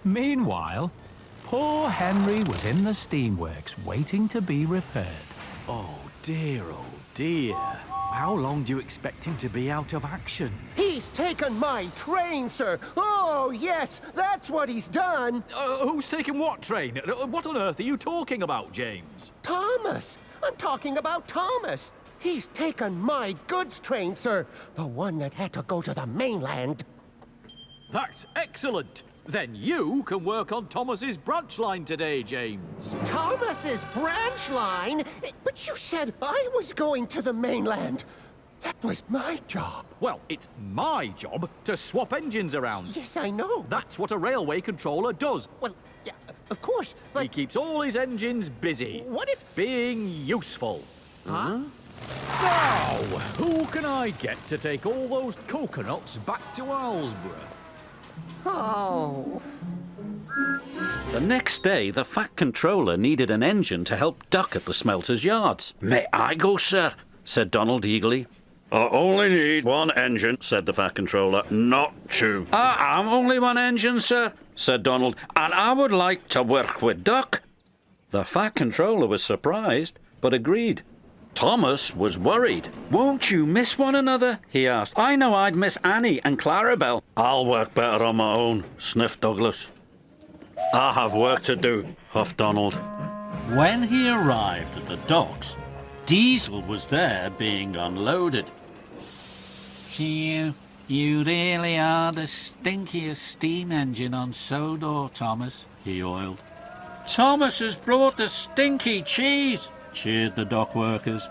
Meanwhile, poor Henry was in the steamworks waiting to be repaired. Oh dear, oh dear. How long do you expect him to be out of action? He's taken my train, sir. Oh, yes, that's what he's done. Who's taken what train? What on earth are you talking about, James? Thomas. I'm talking about Thomas. He's taken my goods train, sir. The one that had to go to the mainland. That's excellent. Then you can work on Thomas's branch line today, James. Thomas's branch line? But you said I was going to the mainland. That was my job. Well, it's my job to swap engines around. Yes, I know. That's what a railway controller does. Well, yeah, of course, but... He keeps all his engines busy. What if... Being useful. Huh? Now, who can I get to take all those coconuts back to Alsborough? Oh. The next day, the Fat Controller needed an engine to help Duck at the smelter's yards. "May I go, sir?" said Donald eagerly. "I only need one engine," said the Fat Controller, "not two." "I'm only one engine, sir," said Donald, "and I would like to work with Duck." The Fat Controller was surprised, but agreed. Thomas was worried. "Won't you miss one another?" he asked. "I know I'd miss Annie and Clarabelle." "I'll work better on my own," sniffed Douglas. "I have work to do," huffed Donald. When he arrived at the docks, Diesel was there being unloaded. "You really are the stinkiest steam engine on Sodor, Thomas," he oiled. "Thomas has brought the stinky cheese," cheered the dock workers.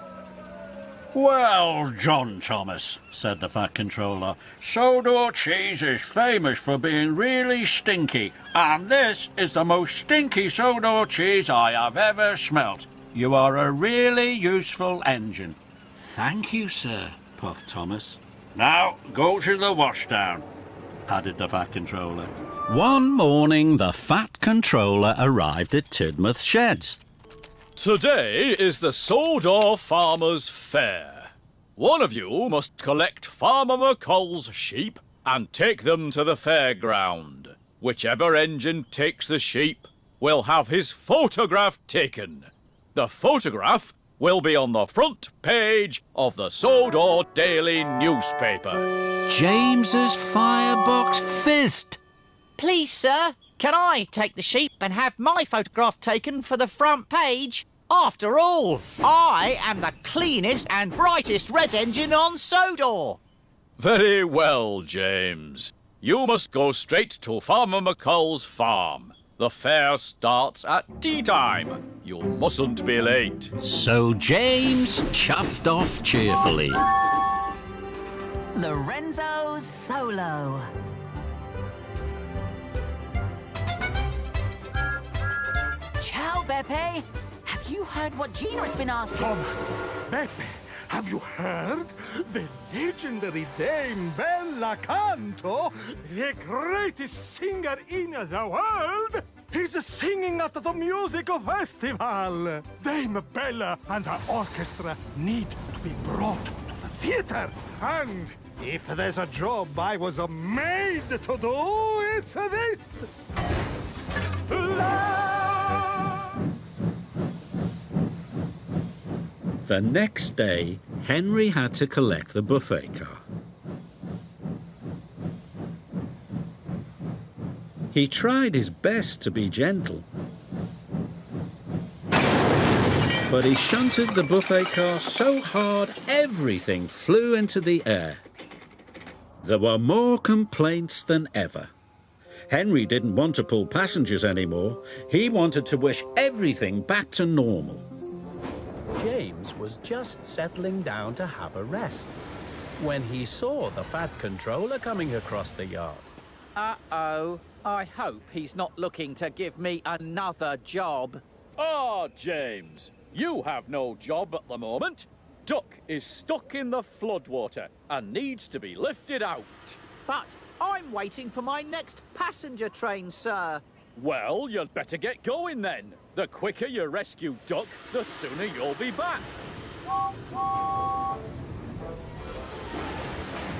"Well, John Thomas," said the Fat Controller, "Sodor cheese is famous for being really stinky, and this is the most stinky Sodor cheese I have ever smelt. You are a really useful engine." "Thank you, sir," puffed Thomas. "Now, go to the washdown," added the Fat Controller. One morning, the Fat Controller arrived at Tidmouth Sheds. Today is the Sodor Farmers' Fair. One of you must collect Farmer McColl's sheep and take them to the fairground. Whichever engine takes the sheep will have his photograph taken. The photograph will be on the front page of the Sodor Daily newspaper. James's firebox fizzed. "Please, sir, can I take the sheep and have my photograph taken for the front page? After all, I am the cleanest and brightest red engine on Sodor." Very well, James. You must go straight to Farmer McColl's farm. The fair starts at tea time. You mustn't be late. So James chuffed off cheerfully. Lorenzo's Solo. Ciao, Beppe. Have you heard what Gina's been asking? Thomas, Beppe, have you heard? The legendary Dame Bella Canto, the greatest singer in the world, is singing at the music festival. Dame Bella and her orchestra need to be brought to the theater. And if there's a job I was made to do, it's this. The next day, Henry had to collect the buffet car. He tried his best to be gentle, but he shunted the buffet car so hard everything flew into the air. There were more complaints than ever. Henry didn't want to pull passengers anymore. He wanted to wish everything back to normal. James was just settling down to have a rest when he saw the Fat Controller coming across the yard. Uh-oh. I hope he's not looking to give me another job. Ah, James, you have no job at the moment. Duck is stuck in the floodwater and needs to be lifted out. But I'm waiting for my next passenger train, sir. Well, you'd better get going then. The quicker you rescue Duck, the sooner you'll be back.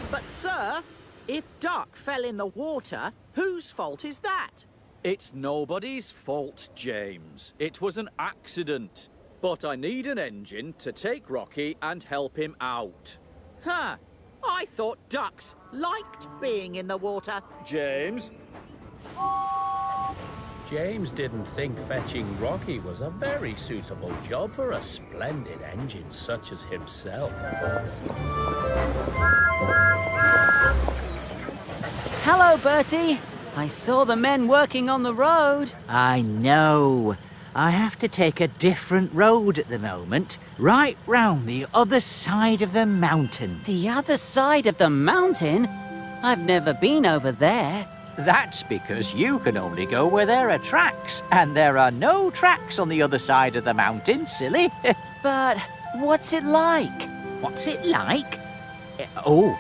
But, sir, if Duck fell in the water, whose fault is that? It's nobody's fault, James. It was an accident. But I need an engine to take Rocky and help him out. Huh. I thought ducks liked being in the water. James? James didn't think fetching Rocky was a very suitable job for a splendid engine such as himself. Hello, Bertie. I saw the men working on the road. I know. I have to take a different road at the moment, right round the other side of the mountain. The other side of the mountain? I've never been over there. That's because you can only go where there are tracks, and there are no tracks on the other side of the mountain, silly. But what's it like? What's it like? Oh,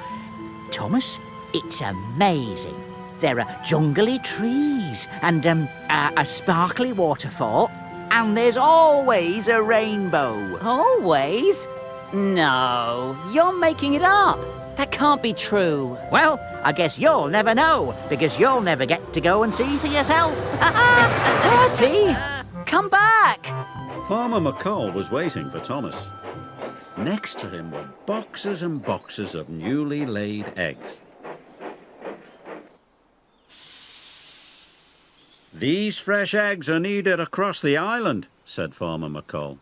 Thomas, it's amazing. There are jungly trees and a sparkly waterfall, and there's always a rainbow. Always? No, you're making it up. That can't be true. Well, I guess you'll never know, because you'll never get to go and see for yourself. Bertie, come back. Farmer McColl was waiting for Thomas. Next to him were boxes and boxes of newly laid eggs. These fresh eggs are needed across the island, said Farmer McColl.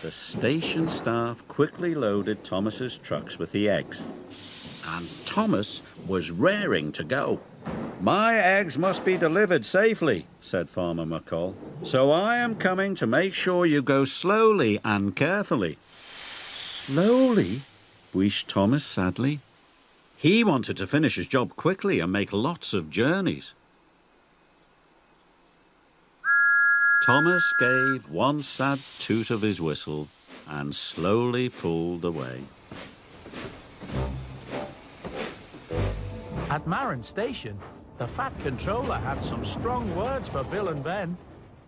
The station staff quickly loaded Thomas's trucks with the eggs, and Thomas was raring to go. My eggs must be delivered safely, said Farmer McColl, so I am coming to make sure you go slowly and carefully. Slowly? Wheezed Thomas sadly. He wanted to finish his job quickly and make lots of journeys. Thomas gave one sad toot of his whistle and slowly pulled away. At Marin Station, the Fat Controller had some strong words for Bill and Ben.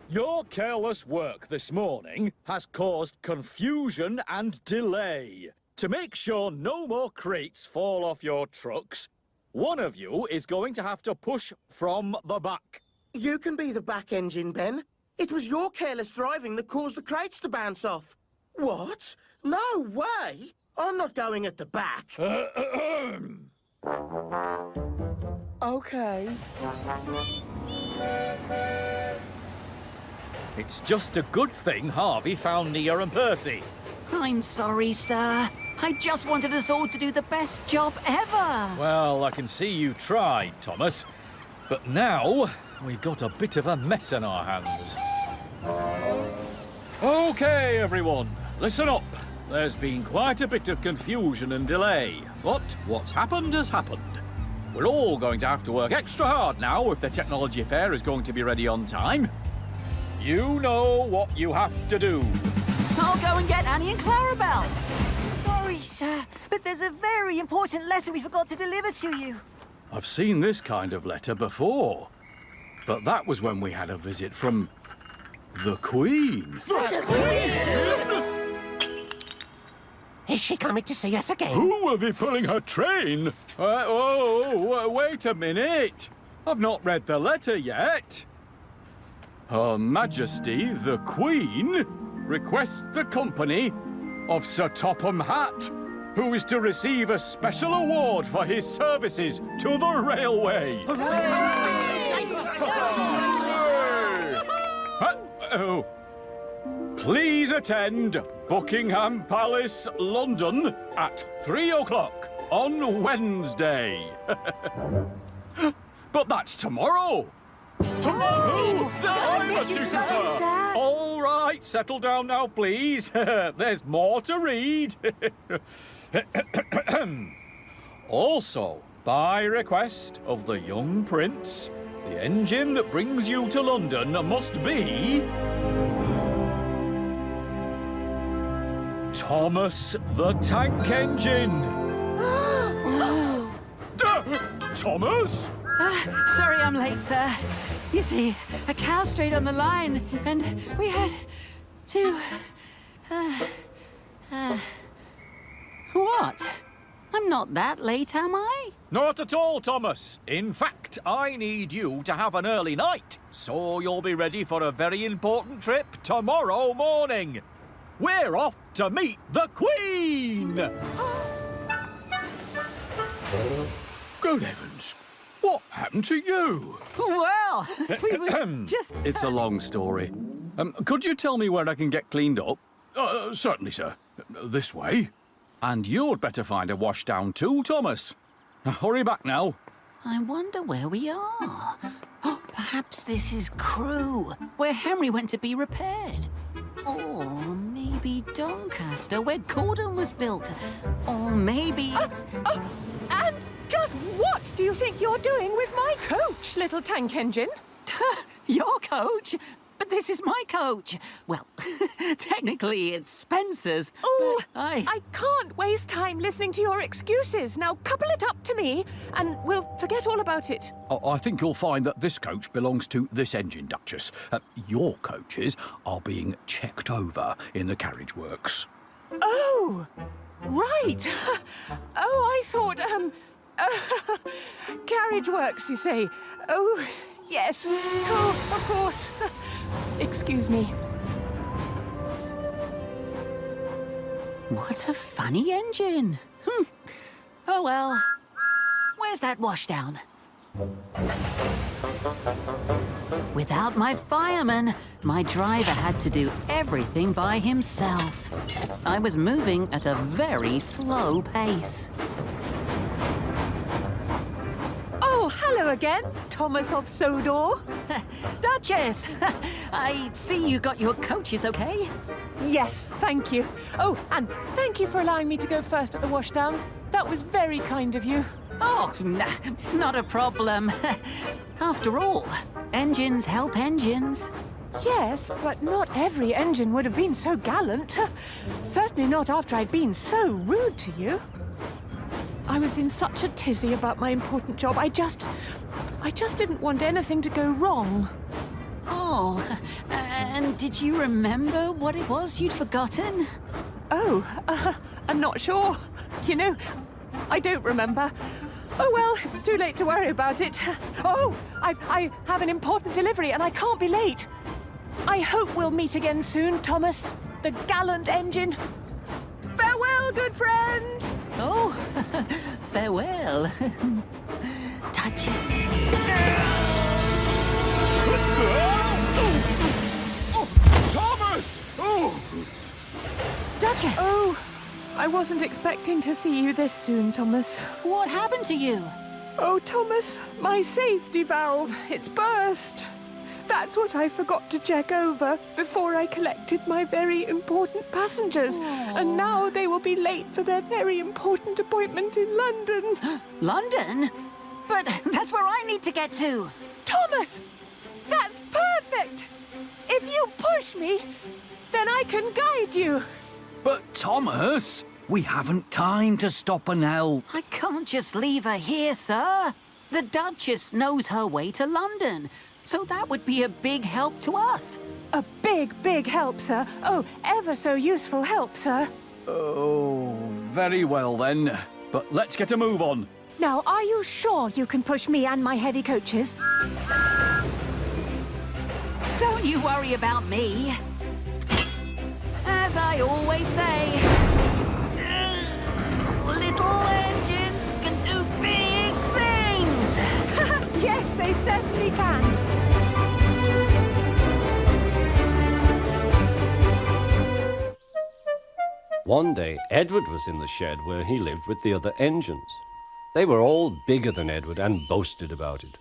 Your careless work this morning has caused confusion and delay. To make sure no more crates fall off your trucks, one of you is going to have to push from the back. You can be the back engine, Ben. It was your careless driving that caused the crates to bounce off. What? No way! I'm not going at the back. Okay. It's just a good thing Harvey found Nia and Percy. I'm sorry, sir. I just wanted us all to do the best job ever. Well, I can see you tried, Thomas. But now, we've got a bit of a mess on our hands. Okay, everyone, listen up. There's been quite a bit of confusion and delay. But what's happened has happened. We're all going to have to work extra hard now if the technology fair is going to be ready on time. You know what you have to do. I'll go and get Annie and Clarabelle. Sorry, sir, but there's a very important letter we forgot to deliver to you. I've seen this kind of letter before. But that was when we had a visit from the Queen. Is she coming to see us again? Who will be pulling her train? Wait a minute. I've not read the letter yet. Her Majesty, the Queen, requests the company of Sir Topham Hatt, who is to receive a special award for his services to the railway. Please attend Buckingham Palace, London, at 3 o'clock on Wednesday. But that's tomorrow. Tomorrow! I must do so, sir. All right, settle down now, please. There's more to read. Also, by request of the young prince, the engine that brings you to London must be Thomas the Tank Engine. Thomas? Sorry I'm late, sir. You see, a cow strayed on the line, and we had to... What? I'm not that late, am I? Not at all, Thomas. In fact, I need you to have an early night, so you'll be ready for a very important trip tomorrow morning. We're off to meet the Queen! Good heavens! What happened to you? Well, we were just... It's a long story. Could you tell me where I can get cleaned up? Certainly, sir. This way. And you'd better find a washdown too, Thomas. Hurry back now. I wonder where we are. Oh, perhaps this is Crewe, where Henry went to be repaired. Or maybe Doncaster, where Gordon was built. Or maybe it's... And just what do you think you're doing with my coach, little tank engine? Your coach? But this is my coach. Well, technically it's Spencer's. Oh, but I can't waste time listening to your excuses. Now couple it up to me and we'll forget all about it. I think you'll find that this coach belongs to this engine, Duchess. Your coaches are being checked over in the carriage works. Oh, right. Oh, I thought, carriage works, you say. Oh, yes. Oh, of course. Excuse me. What a funny engine. Oh, well. Where's that washdown? Without my fireman, my driver had to do everything by himself. I was moving at a very slow pace. Oh, hello again, Thomas of Sodor. Duchess! I see you got your coaches okay? Yes, thank you. Oh, and thank you for allowing me to go first at the washdown. That was very kind of you. Oh, not a problem. After all, engines help engines. Yes, but not every engine would have been so gallant. Certainly not after I'd been so rude to you. I was in such a tizzy about my important job. I just didn't want anything to go wrong. Oh, and did you remember what it was you'd forgotten? Oh, I'm not sure. You know, I don't remember. Oh, well, it's too late to worry about it. Oh, I have an important delivery and I can't be late. I hope we'll meet again soon, Thomas, the gallant engine. Farewell, good friend! Oh, farewell. Duchess. Thomas! Oh! Duchess! Oh, I wasn't expecting to see you this soon, Thomas. What happened to you? Oh, Thomas, my safety valve, it's burst. That's what I forgot to check over before I collected my very important passengers. And now they will be late for their very important appointment in London. London? But that's where I need to get to. Thomas, that's perfect. If you push me, then I can guide you. But Thomas, we haven't time to stop and help. I can't just leave her here, sir. The Duchess knows her way to London. So that would be a big help to us. A big, big help, sir. Oh, ever so useful help, sir. Oh, very well then. But let's get a move on. Now, are you sure you can push me and my heavy coaches? Don't you worry about me. As I always say, little engines can do big things. Yes, they certainly can. One day, Edward was in the shed where he lived with the other engines. They were all bigger than Edward and boasted about it.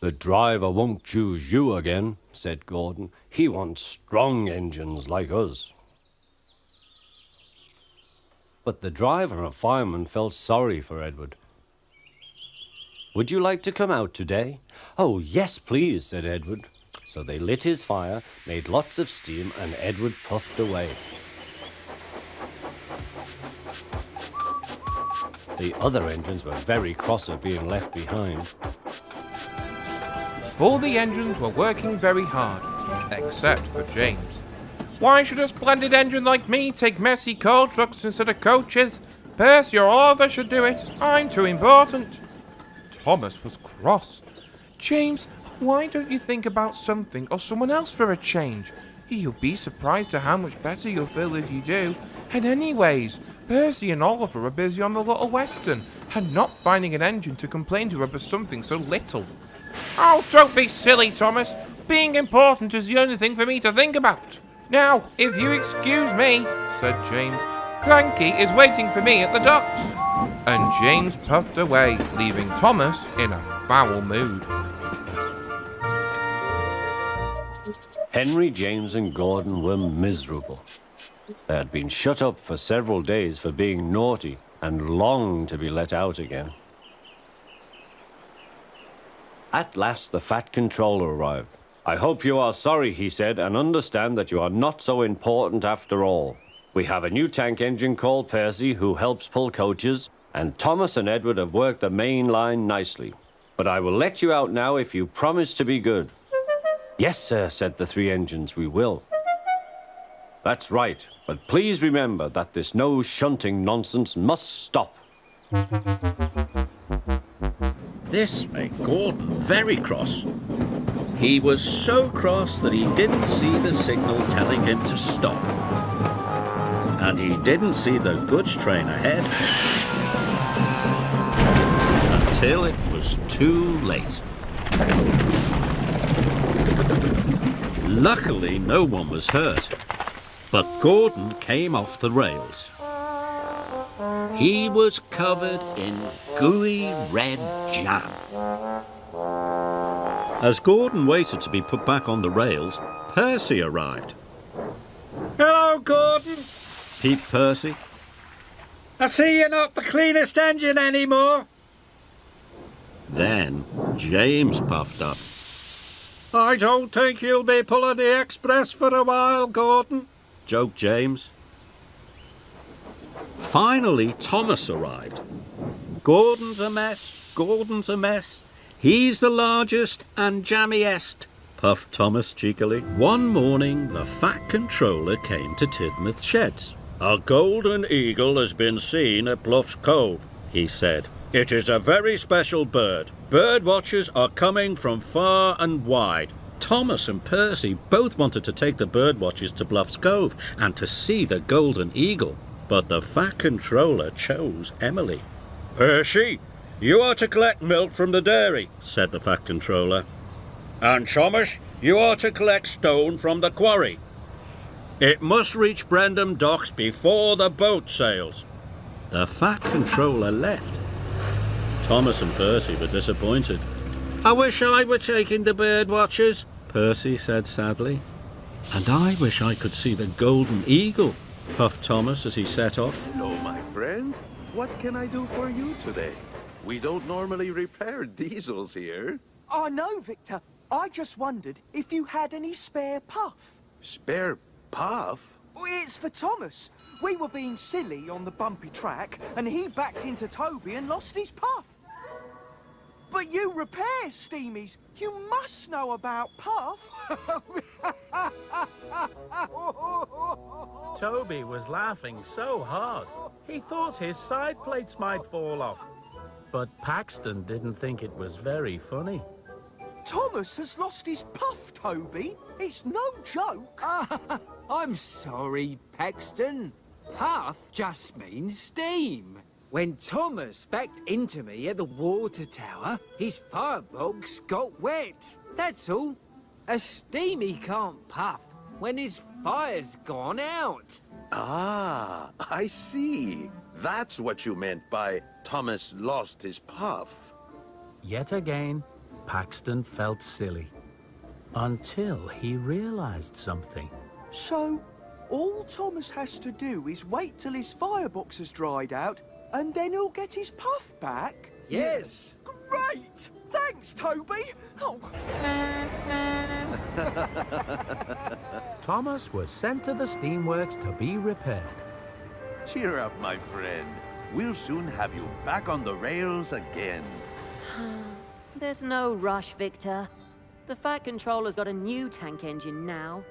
"The driver won't choose you again," said Gordon. "He wants strong engines like us." But the driver and fireman felt sorry for Edward. "Would you like to come out today?" "Oh, yes, please," said Edward. So they lit his fire, made lots of steam, and Edward puffed away. The other engines were very cross at being left behind. All the engines were working very hard, except for James. "Why should a splendid engine like me take messy coal trucks instead of coaches?" Percy or Arthur should do it. I'm too important. Thomas was cross. James, why don't you think about something or someone else for a change? You'll be surprised at how much better you'll feel if you do. And anyways, Percy and Oliver are busy on the Little Western and not finding an engine to complain to about something so little. Oh, don't be silly, Thomas. Being important is the only thing for me to think about. Now, if you excuse me, said James, Cranky is waiting for me at the docks. And James puffed away, leaving Thomas in a foul mood. Henry, James, and Gordon were miserable. They had been shut up for several days for being naughty and longed to be let out again. At last, the Fat Controller arrived. "I hope you are sorry," he said, "and understand that you are not so important after all. We have a new tank engine called Percy who helps pull coaches, and Thomas and Edward have worked the main line nicely. But I will let you out now if you promise to be good." "Yes, sir," said the three engines, "we will." "That's right, but please remember that this no shunting nonsense must stop." This made Gordon very cross. He was so cross that he didn't see the signal telling him to stop. And he didn't see the goods train ahead until it was too late. Luckily, no one was hurt, but Gordon came off the rails. He was covered in gooey red jam. As Gordon waited to be put back on the rails, Percy arrived. "Hello, Gordon," peeped Percy. "I see you're not the cleanest engine anymore." Then James puffed up. "I don't think you'll be pulling the express for a while, Gordon," joked James. Finally, Thomas arrived. "Gordon's a mess, Gordon's a mess. He's the largest and jammiest," puffed Thomas cheekily. One morning, the Fat Controller came to Tidmouth Sheds. "A golden eagle has been seen at Bluff's Cove," he said. "It is a very special bird. Bird watchers are coming from far and wide." Thomas and Percy both wanted to take the bird watchers to Bluff's Cove and to see the golden eagle, but the Fat Controller chose Emily. "Percy, you are to collect milk from the dairy," said the Fat Controller. "And Thomas, you are to collect stone from the quarry. It must reach Brendam docks before the boat sails." The Fat Controller left. Thomas and Percy were disappointed. "I wish I were taking the bird watchers," Percy said sadly. "And I wish I could see the golden eagle," puffed Thomas as he set off. "Hello, my friend. What can I do for you today? We don't normally repair diesels here." "I know, Victor. I just wondered if you had any spare puff." "Spare puff?" "It's for Thomas. We were being silly on the bumpy track, and he backed into Toby and lost his puff." "But you repair steamies. You must know about puff." Toby was laughing so hard, he thought his side plates might fall off. But Paxton didn't think it was very funny. "Thomas has lost his puff, Toby. It's no joke." I'm sorry, Paxton. Puff just means steam. When Thomas backed into me at the water tower, his firebox got wet. That's all. A steamy can't puff when his fire's gone out. Ah, I see. That's what you meant by Thomas lost his puff. Yet again, Paxton felt silly. Until he realized something. "So, all Thomas has to do is wait till his firebox has dried out, and then he'll get his puff back?" Yes. "Great! Thanks, Toby!" Oh. Thomas was sent to the steamworks to be repaired. Cheer up, my friend. We'll soon have you back on the rails again. There's no rush, Victor. The Fat Controller's got a new tank engine now,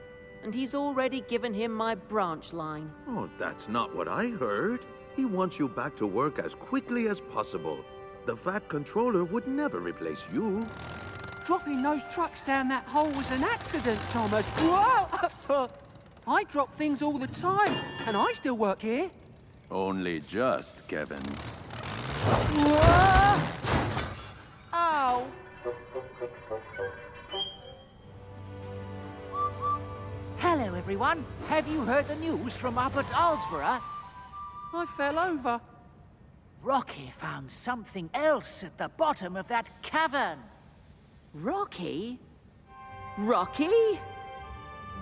and he's already given him my branch line. Oh, that's not what I heard. He wants you back to work as quickly as possible. The Fat Controller would never replace you. Dropping those trucks down that hole was an accident, Thomas. Whoa! I drop things all the time, and I still work here. Only just, Kevin. Whoa! Ow! Hello, everyone. Have you heard the news from up at Alsborough? I fell over. Rocky found something else at the bottom of that cavern. Rocky? Rocky?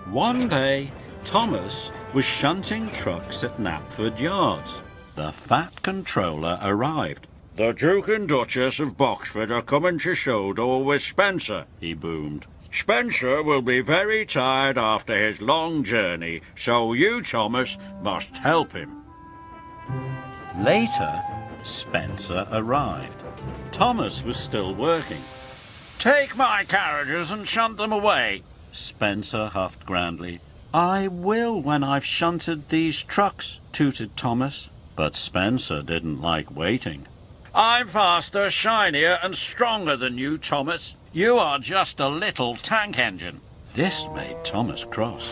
One day, Thomas was shunting trucks at Knapford Yards. The Fat Controller arrived. "The Duke and Duchess of Boxford are coming to Sodor with Spencer," he boomed. "Spencer will be very tired after his long journey, so you, Thomas, must help him." Later, Spencer arrived. Thomas was still working. "Take my carriages and shunt them away," Spencer huffed grandly. "I will when I've shunted these trucks," tooted Thomas. But Spencer didn't like waiting. "I'm faster, shinier and stronger than you, Thomas. You are just a little tank engine." This made Thomas cross.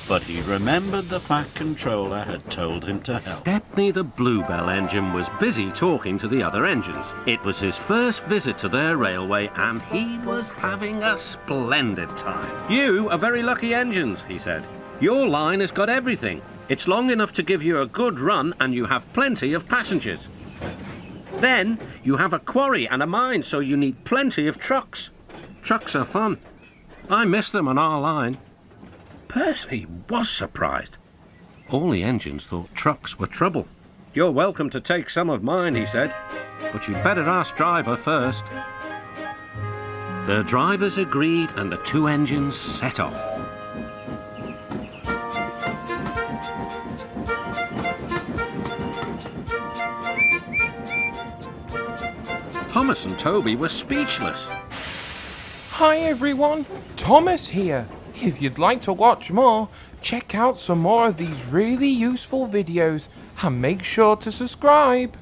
But he remembered the Fat Controller had told him to help. Stepney the Bluebell engine was busy talking to the other engines. It was his first visit to their railway and he was having a splendid time. "You are very lucky engines," he said. "Your line has got everything. It's long enough to give you a good run and you have plenty of passengers. Then you have a quarry and a mine, so you need plenty of trucks. Trucks are fun. I miss them on our line." Percy was surprised. All the engines thought trucks were trouble. "You're welcome to take some of mine," he said, "but you'd better ask driver first." The drivers agreed and the two engines set off. Thomas and Toby were speechless. Hi everyone, Thomas here. If you'd like to watch more, check out some more of these really useful videos and make sure to subscribe.